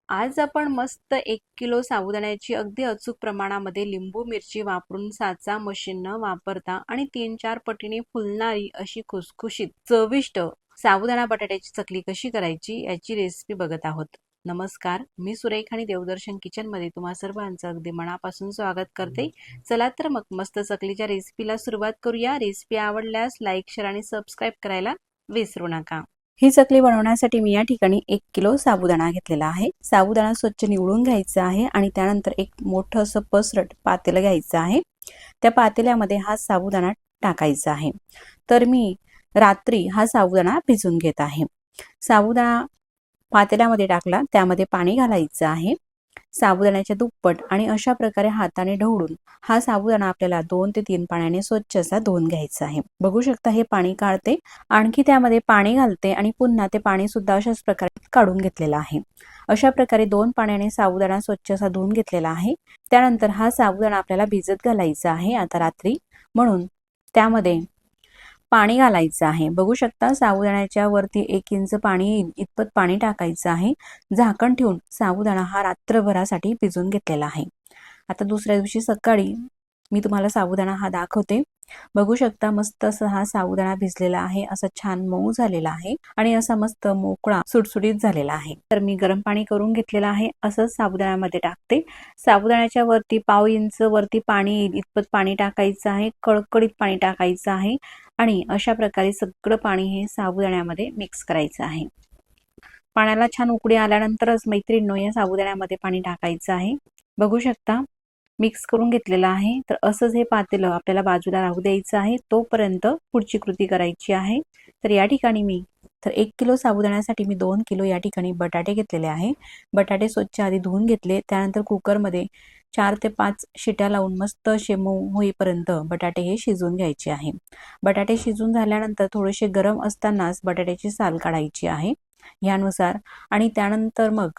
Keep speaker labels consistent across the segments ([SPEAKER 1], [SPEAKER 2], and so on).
[SPEAKER 1] आज आपण मस्त 1 किलो साबुदाण्याची अगदी अचूक प्रमाणामध्ये लिंबू मिरची वापरून साचा मशीन न वापरता आणि 3-4 पटीने फुलणारी अशी खुसखुशीत चविष्ट साबुदाणा बटाट्याची चकली कशी करायची याची रेसिपी बघत आहोत। नमस्कार, मी सुरेखा आणि देवदर्शन किचन मध्ये तुम्हा सर्वांचं अगदी मनापासून स्वागत करते। चला तर मग मस्त चकलीच्या रेसिपीला सुरुवात करूया। रेसिपी आवडल्यास लाईक शेअर आणि सबस्क्राईब करायला विसरू नका। ही चकली बनवण्यासाठी मी या ठिकाणी 1 किलो साबुदाणा घेतलेला आहे। साबुदाणा स्वच्छ निवडून घ्यायचा आहे आणि त्यानंतर एक मोठं असं पसरट पातेलं घ्यायचं आहे। त्या पातेल्यामध्ये हा साबुदाणा टाकायचा आहे। तर मी रात्री हा साबुदाणा भिजवून घेत आहे। साबुदाणा पातेल्यामध्ये टाकला, त्यामध्ये पाणी घालायचं आहे साबुदाण्याच्या दुप्पट आणि अशा प्रकारे हाताने ढवळून हा साबुदाणा आपल्याला 2 ते 3 पाण्याने स्वच्छ असा धुवून घ्यायचा आहे। बघू शकता हे पाणी काढते, आणखी त्यामध्ये पाणी घालते आणि पुन्हा ते पाणी सुद्धा अशाच प्रकारे काढून घेतलेलं आहे। अशा प्रकारे 2 पाण्याने साबुदाणा स्वच्छ असा धुवून घेतलेला आहे। त्यानंतर हा साबुदाणा आपल्याला भिजत घालायचा आहे आता रात्री, म्हणून त्यामध्ये पाणी घालायचं आहे। बघू शकता साबुदाण्याच्या वरती 1 इंच पाणी येईल इतपत पाणी टाकायचं आहे। झाकण ठेवून साबुदाणा हा रात्रभरासाठी भिजवून घेतलेला आहे। आता दुसऱ्या दिवशी सकाळी मी तुम्हाला साबुदाणा हा दाखवते। बघू शकता मस्त असा हा साबुदाणा भिजलेला आहे, असा छान मऊ झालेला आहे आणि असा मस्त मोकळा सुटसुटीत झालेला आहे। तर मी गरम पाणी करून घेतलेला आहे, असंच साबुदाण्यामध्ये टाकते। साबुदाण्याच्या वरती पाव इंच वरती पाणी येईल इतपत पाणी टाकायचं आहे, कडकडीत पाणी टाकायचं आहे आणि अशा प्रकारे सगळं पाणी हे साबुदाण्यामध्ये मिक्स करायचं आहे। पाण्याला छान उकळी आल्यानंतरच मैत्रिणींनो या साबुदाण्यामध्ये पाणी टाकायचं आहे। बघू शकता मिक्स करून घेतलेलं आहे। तर असंच हे पातेलं आपल्याला बाजूला राहू द्यायचं आहे, तोपर्यंत पुढची कृती करायची आहे। तर या ठिकाणी मी 1 किलो साबुदाण्यासाठी मी 2 किलो या ठिकाणी बटाटे घेतलेले आहे। बटाटे स्वच्छ आधी धुवून घेतले, त्यानंतर कुकरमध्ये 4 ते 5 शिट्या लावून मस्त असे मऊ होईपर्यंत बटाटे हे शिजवून घ्यायचे आहे। बटाटे शिजून झाल्यानंतर थोडेसे गरम असतानाच बटाट्याची साल काढायची आहे यानुसार, आणि त्यानंतर मग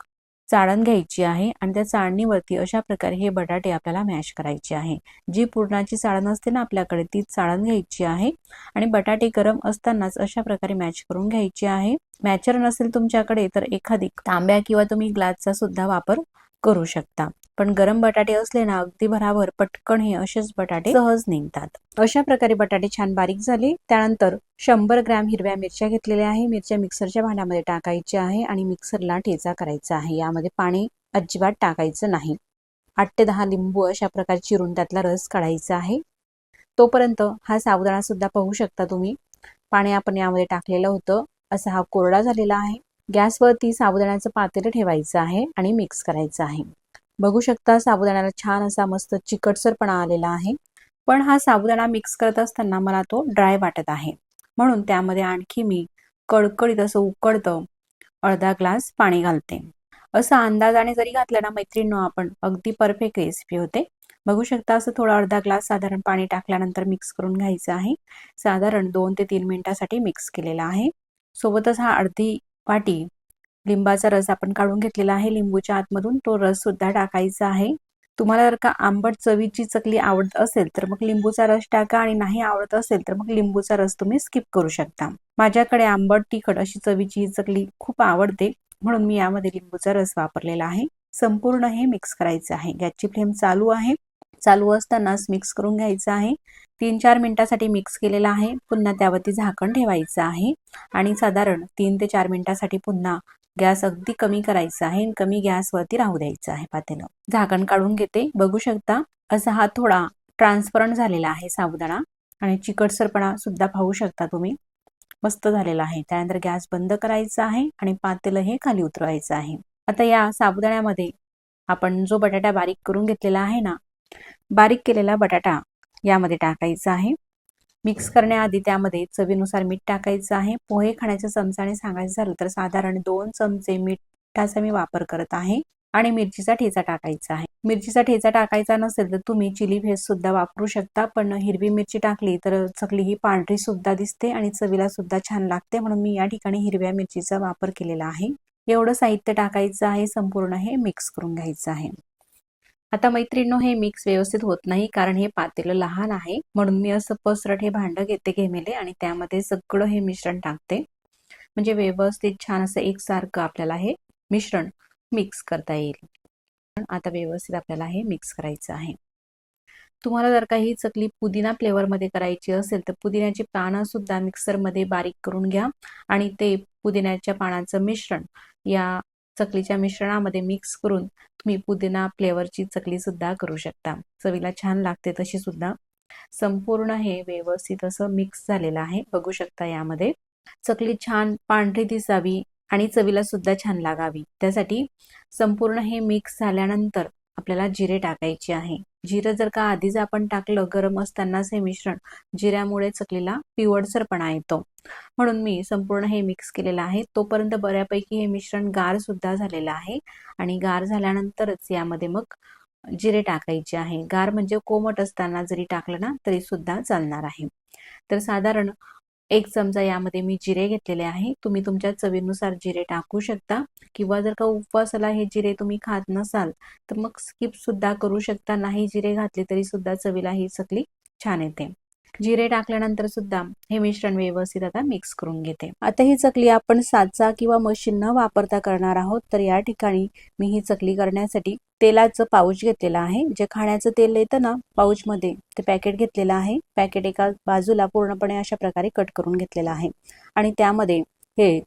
[SPEAKER 1] चाळण घ्यायची आहे आणि त्या चाळणीवरती अशा प्रकारे हे बटाटे आपल्याला मॅश करायचे आहे। जी पुरणाची चाळण असते ना आपल्याकडे, ती चाळण घ्यायची आहे आणि बटाटे गरम असतानाच अशा प्रकारे मॅश करून घ्यायचे आहे। मॅचर नसेल तुमच्याकडे तर एखादी तांब्या किंवा तुम्ही ग्लासचा सुद्धा वापर करू शकता, पण गरम बटाटे असले ना अगदी भराभर पटकन हे असेच बटाटे सहज निघतात। अशा प्रकारे बटाटे छान बारीक झाले। त्यानंतर 100 ग्रॅम हिरव्या मिरच्या घेतलेल्या आहे। मिरच्या मिक्सरच्या भांड्यामध्ये टाकायच्या आहे आणि मिक्सरला ठेचा करायचा आहे। यामध्ये पाणी अजिबात टाकायचं नाही। 8 ते 10 लिंबू अशा प्रकारे चिरून त्यातला रस काढायचा आहे। तोपर्यंत हा साबुदाणा सुद्धा पाहू शकता तुम्ही, पाणी आपण यामध्ये टाकलेलं होतं, असा हा कोरडा झालेला आहे। गॅसवरती साबुदाण्याचं पातेलं ठेवायचं आहे आणि मिक्स करायचं आहे। बघू शकता साबुदाण्याला छान असा मस्त चिकटसरपणा आलेला आहे, पण हा साबुदाणा मिक्स करत असताना मला तो ड्राय वाटत आहे, म्हणून त्यामध्ये आणखी मी कडकडीत असं उकळतं अर्धा ग्लास पाणी घालते। असं अंदाजाने जरी घातलं ना मैत्रिणींनो आपण, अगदी परफेक्ट रेसिपी होते। बघू शकता असं थोडा अर्धा ग्लास साधारण पाणी टाकल्यानंतर मिक्स करून घ्यायचं आहे। साधारण 2 ते 3 मिनिटांसाठी मिक्स केलेला आहे। सोबतच हा अर्धी वाटी लिंबाचा रस आपण काढून घेतलेला आहे लिंबूच्या आतमधून, तो रस सुद्धा टाकायचा आहे। तुम्हाला जर का आंबट चवीची चकली आवडत असेल तर मग लिंबूचा रस टाका, आणि नाही आवडत असेल तर मग लिंबूचा रस तुम्ही स्किप करू शकता। माझ्याकडे आंबट तिखट अशी चवीची चकली खूप आवडते, म्हणून मी यामध्ये लिंबूचा रस वापरलेला आहे। संपूर्ण हे मिक्स करायचं आहे। गॅसची फ्लेम चालू आहे, चालू असतानाच मिक्स करून घ्यायचं आहे। 3-4 मिनिटांसाठी मिक्स केलेला आहे। पुन्हा त्यावरती झाकण ठेवायचं आहे आणि साधारण 3 ते 4 मिनिटांसाठी पुन्हा गॅस अगदी कमी करायचा आहे, कमी गॅसवरती राहू द्यायचं आहे पातेलं। झाकण काढून घेते। बघू शकता असा हा थोडा ट्रान्सपरंट झालेला आहे साबुदाणा, आणि चिकटसरपणा सुद्धा पाहू शकता तुम्ही, मस्त झालेला आहे। त्यानंतर गॅस बंद करायचा आहे आणि पातेलं हे खाली उतरवायचं आहे। आता या साबुदाण्यामध्ये आपण जो बटाटा बारीक करून घेतलेला आहे ना, बारीक केलेला बटाटा यामध्ये टाकायचा आहे। मिक्स करण्याआधी त्यामध्ये चवीनुसार मीठ टाकायचं आहे। पोहे खाण्याच्या चमचाने सांगायचं झालं तर साधारण 2 चमचे मीठाचा मी वापर करत आहे आणि मिरचीचा ठेचा टाकायचा आहे। मिरचीचा ठेचा टाकायचा नसेल तर तुम्ही चिली फ्लेक्स सुद्धा वापरू शकता, पण हिरवी मिरची टाकली तर चकली ही पांढरी सुद्धा दिसते आणि चवीला सुद्धा छान लागते, म्हणून मी या ठिकाणी हिरव्या मिरचीचा वापर केलेला आहे। एवढं साहित्य टाकायचं आहे, संपूर्ण हे मिक्स करून घ्यायचं आहे। आता मैत्रिणींनो हे मिक्स व्यवस्थित होत नाही, कारण हे पातेलं लहान आहे, म्हणून मी असं पसरट हे भांडं घेते घेमेले आणि त्यामध्ये सगळं हे मिश्रण टाकते, म्हणजे व्यवस्थित छान असं एकसारखं आपल्याला हे मिश्रण मिक्स करता येईल. आता व्यवस्थित आपल्याला हे मिक्स करायचं आहे. तुम्हाला जर का ही चकली पुदिना फ्लेवरमध्ये करायची असेल तर पुदिन्याची पानं सुद्धा मिक्सरमध्ये बारीक करून घ्या आणि ते पुदिन्याच्या पानाचं मिश्रण या चकलीच्या मिश्रणामध्ये मिक्स करून तुम्ही पुदिना फ्लेवरची चकली सुद्धा करू शकता. चवीला छान लागते तशी सुद्धा. संपूर्ण हे व्यवस्थित असं मिक्स झालेलं आहे. बघू शकता यामध्ये चकली छान पांढरी दिसावी आणि चवीला सुद्धा छान लागावी, त्यासाठी संपूर्ण हे मिक्स झाल्यानंतर आपल्याला जिरे टाकायचे आहे. जिरं जर का आधीच आपण टाकलं गरम असतानाच हे मिश्रण, जिऱ्यामुळे चकलीला पिवळसरपणा येतो. म्हणून मी संपूर्ण हे मिक्स केलेलं आहे. तोपर्यंत बऱ्यापैकी हे मिश्रण गार सुद्धा झालेलं आहे आणि गार झाल्यानंतरच यामध्ये मग जिरे टाकायचे आहे. गार म्हणजे कोमट असताना जरी टाकलं ना तरी सुद्धा चालणार आहे. तर साधारण 1 चमचा यामध्ये मी जिरे घेतलेले आहे. तुम्ही तुमच्या चवीनुसार जिरे टाकू शकता किंवा जर का उपवासाला हे जिरे तुम्ही खात नसाल तर मग स्किप सुद्धा करू शकता. नाही जिरे घातले तरी सुद्धा चवीला ही चकली छान येते. जिरे टाकल्यानंतर सुद्धा हे मिश्रण व्यवस्थित आता मिक्स करून घेते. आता ही चकली आपण साचा किंवा मशीन न वापरता करणार आहोत. तर या ठिकाणी मी ही चकली करण्यासाठी तेलाचं पाऊच घेतलेलं आहे. जे खाण्याचं तेल येतं ना पाऊचमध्ये ते पॅकेट घेतलेलं आहे. पॅकेट एका बाजूला पूर्णपणे अशा प्रकारे कट करून घेतलेलं आहे आणि त्यामध्ये हे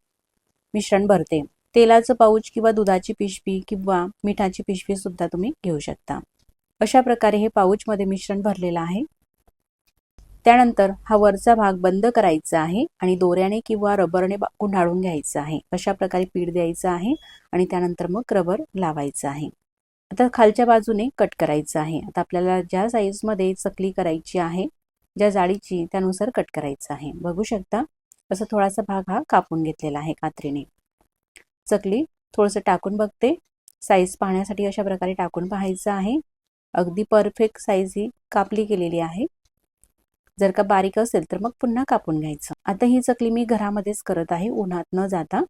[SPEAKER 1] मिश्रण भरते. तेलाचं पाऊच किंवा दुधाची पिशवी किंवा मिठाची पिशवी सुद्धा तुम्ही घेऊ शकता. अशा प्रकारे हे पाऊचमध्ये मिश्रण भरलेलं आहे. त्यानंतर हा वरचा भाग बंद करायचा आहे आणि दोऱ्याने किंवा रबरने गुंडाळून घ्यायचं आहे. अशा प्रकारे पीठ द्यायचं आहे आणि त्यानंतर मग रबर लावायचं आहे. आता खालच्या बाजूने कट करायचं आहे. आता आपल्याला ज्या साईजमध्ये चकली करायची आहे, ज्या जाडीची त्यानुसार कट करायचं आहे. बघू शकता असं थोडासा भाग हा कापून घेतलेला आहे कात्रीने. चकली थोडंसं टाकून बघते. साईज पाहण्यासाठी अशा प्रकारे टाकून पाहायचं आहे. अगदी परफेक्ट साईज ही कापली गेलेली आहे. जर का बारीक असेल तर मग पुन्हा कापून घ्यायचं. आता ही चकली मी घरामध्येच करत आहे, उन्हात न जाता.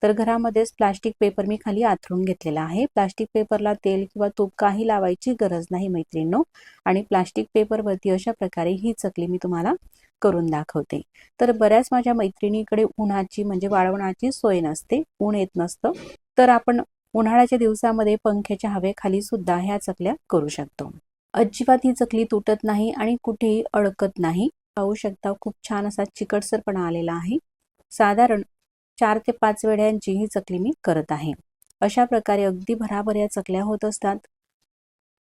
[SPEAKER 1] तर घरामध्येच प्लास्टिक पेपर मी खाली आथरून घेतलेला आहे. प्लास्टिक पेपरला तेल किंवा तूप काही लावायची गरज नाही मैत्रिणींनो. आणि प्लास्टिक पेपरवरती अशा प्रकारे ही चकली मी तुम्हाला करून दाखवते. तर बऱ्याच माझ्या मैत्रिणीकडे उन्हाची म्हणजे वाळवणाची सोय नसते, ऊन येत नसतं. तर आपण उन्हाळ्याच्या दिवसामध्ये पंख्याच्या हवेखाली सुद्धा ह्या चकल्या करू शकतो. अजिबात ही चकली तुटत नाही आणि कुठेही अडकत नाही. पाहू शकता खूप छान असा चिकटसरपणा आलेला आहे. साधारण 4 ते 5 वेळ्यांची ही चकली मी करत आहे. अशा प्रकारे अगदी भराभर या चकल्या होत असतात.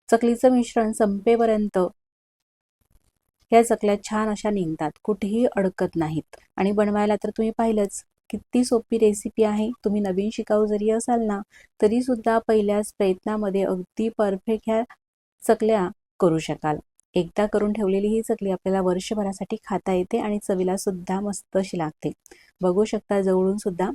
[SPEAKER 1] चकलीचं मिश्रण संपेपर्यंत या चकल्या छान अशा निघतात, कुठेही अडकत नाहीत. आणि बनवायला तर तुम्ही पाहिलंच किती सोपी रेसिपी आहे. तुम्ही नवीन शिकाऊ जरी असाल ना तरी सुद्धा पहिल्याच प्रयत्नामध्ये अगदी परफेक्ट ह्या चकल्या करू शकाल. एकदा करून ठेवलेली ही चकली आपल्याला वर्षभरासाठी खाता येते आणि चवीला सुद्धा मस्त अशी लागते. बघू शकता जवळून सुद्धा.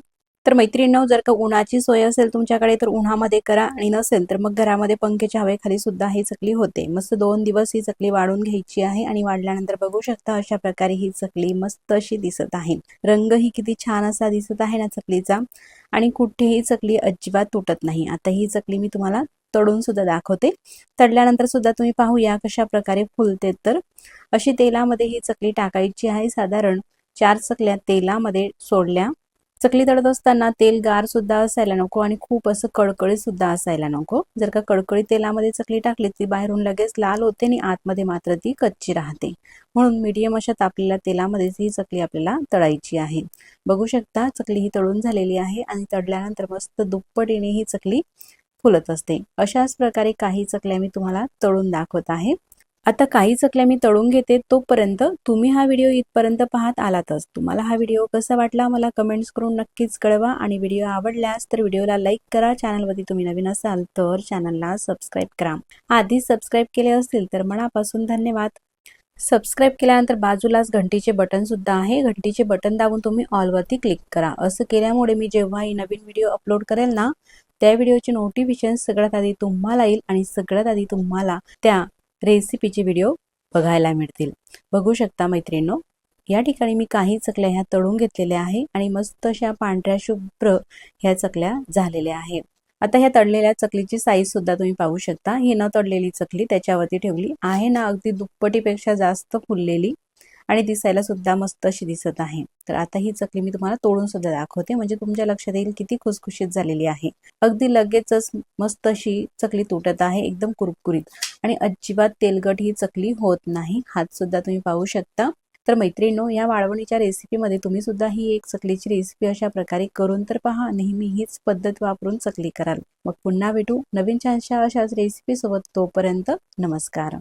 [SPEAKER 1] तर मैत्रिणींनो, जर का उन्हाची सोय असेल तुमच्याकडे तर उन्हामध्ये करा आणि नसेल तर मग घरामध्ये पंख्याच्या हवेखाली सुद्धा ही चकली होते. मस्त 2 दिवस ही चकली वाळून घ्यायची आहे आणि वाळल्यानंतर बघू शकता अशा प्रकारे ही चकली मस्त अशी दिसत आहे. रंगही किती छान असा दिसत आहे ना चकलीचा आणि कुठेही चकली अजिबात तुटत नाही. आता ही चकली मी तुम्हाला तळून सुद्धा दाखवते. तळल्यानंतर सुद्धा तुम्ही पाहूया कशा प्रकारे फुलते. तर अशी तेलामध्ये ही चकली टाकायची आहे. साधारण 4 चकल्या तेलामध्ये सोडल्या. चकली तळत असताना तेल गार सुद्धा असायला नको आणि खूप असं कडकडीत सुद्धा असायला नको. जर का कडकडीत तेलामध्ये चकली टाकली ती बाहेरून लगेच लाल होते आणि आतमध्ये मात्र ती कच्ची राहते. म्हणून मीडियम अशा तापलेल्या तेलामध्येच ही चकली आपल्याला तळायची आहे. बघू शकता चकली ही तळून झालेली आहे आणि तळल्यानंतर मस्त दुप्पटीने ही चकली फुलत असते. अशाच प्रकारे काही चकल्या मी तुम्हाला तळून दाखवत आहे. आता काही चकल्या मी तळून घेते. तोपर्यंत तुम्ही हा व्हिडिओ इथपर्यंत पाहत आलातच. तुम्हाला हा व्हिडिओ कसा वाटला मला कमेंट्स करून नक्कीच कळवा आणि व्हिडिओ आवडल्यास तर व्हिडिओला लाईक करा. चॅनलवरती तुम्ही नवीन असाल तर चॅनलला सबस्क्राईब करा. आधी सबस्क्राईब केले असतील तर मनापासून धन्यवाद. सबस्क्राईब केल्यानंतर बाजूलाच घंटीचे बटन सुद्धा आहे. घंटीचे बटन दाबून तुम्ही ऑलवरती क्लिक करा. असं केल्यामुळे मी जेव्हाही नवीन व्हिडिओ अपलोड करेल ना त्या व्हिडिओचे नोटिफिकेशन सगळ्यात आधी तुम्हाला येईल आणि सगळ्यात आधी तुम्हाला त्या रेसिपीचे व्हिडिओ बघायला मिळतील. बघू शकता मैत्रिणींनो, या ठिकाणी मी काही चकल्या ह्या तळून घेतलेल्या आहे आणि मस्त अशा पांढऱ्या शुभ्र ह्या चकल्या झालेल्या आहेत. आता ह्या तळलेल्या चकलीची साईज सुद्धा तुम्ही पाहू शकता. ही न तळलेली चकली त्याच्यावरती ठेवली आहे ना अगदी दुप्पटीपेक्षा जास्त फुललेली आणि दिसायला सुद्धा मस्त अशी दिसत आहे। तर आता ही चकली मी तुम्हाला तोडून सुद्धा दाखवते, म्हणजे तुमच्या लक्षात येईल किती खुसखुशीत झालेली आहे। अगदी लगेचच मस्त अशी चकली तुटत आहे, एकदम कुरकुरीत, आणि अजिबात तेलकट ही चकली होत नाही। हात सुद्धा तुम्ही पाहू शकता। तर मैत्रिणींनो, या वाळवणीच्या रेसिपीमध्ये तुम्ही सुद्धा ही एक चकलीची रेसिपी अशा प्रकारे करून तर पहा। नेहमी हीच पद्धत वापरून चकली कराल। मग पुन्हा भेटू नवीन छानशा अशाच रेसिपी सोबत। तोपर्यंत नमस्कार।